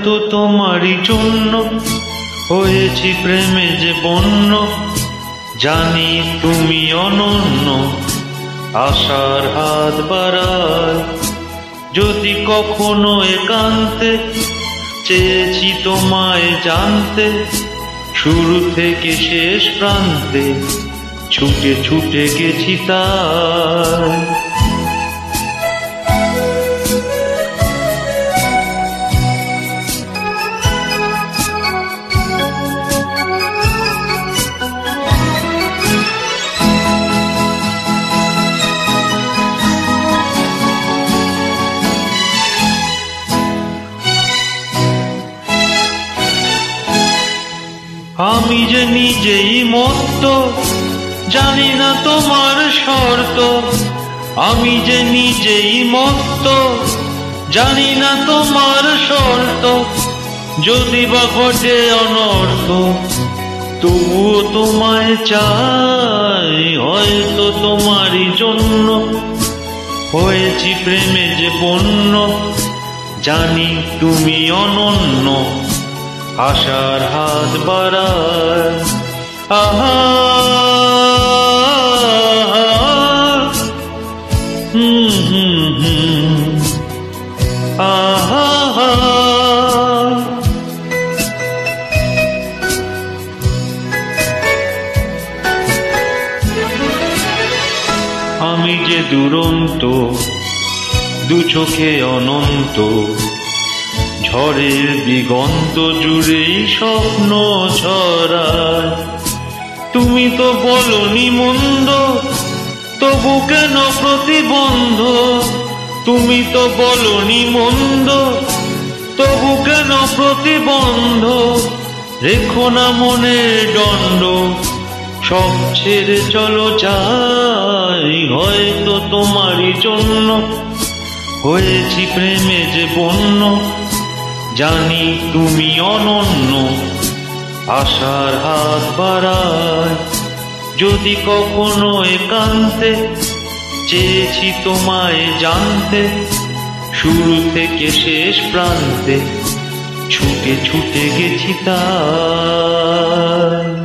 হয়তো তোমারই জন্য হয়েছি প্রেমে যে বন্য, জানি তুমি অনন্য, আশার হাত বাড়ায়। যদি কখনো একান্তে চেয়েছি তোমায় জানতে, শুরু থেকে শেষ প্রান্তে ছুটে ছুটে গেছি তাই। আমি যে নিজেই মত্ত, জানি না তোমার শর্ত। আমি যে নিজেই মত্ত, জানি না তোমার শর্ত। যদি বা ঘটে অনর্থ, তবুও তোমায় চাই। হয়তো তোমারই জন্য হয়েছি প্রেমে যে বন্য, জানি তুমি অনন্য, আশার হাত বাড়ায়। আহা আহা আমি যে দুরন্ত, দু চোখে অনন্ত, ঝড়ের দিগন্ত জুড়েই স্বপ্ন ছড়ায়। তুমি তো বলনি মন্দ, তবু কেন প্রতিবন্ধ? তুমি তো বলনি মন্দ, তবু কেন প্রতিবন্ধ? রেখো না মনে দণ্ড, সব ছেড়ে চলো যাই। হয়তো তোমারই জন্য হয়েছি প্রেমে যে বন্য, জানি তুমি অনন্য, আশার হাত বাড়ায়। যদি কখনো একান্তে চেয়েছি তোমায় জানতে, শুরু থেকে শেষ প্রান্তে ছুটে ছুটে গেছি তাই।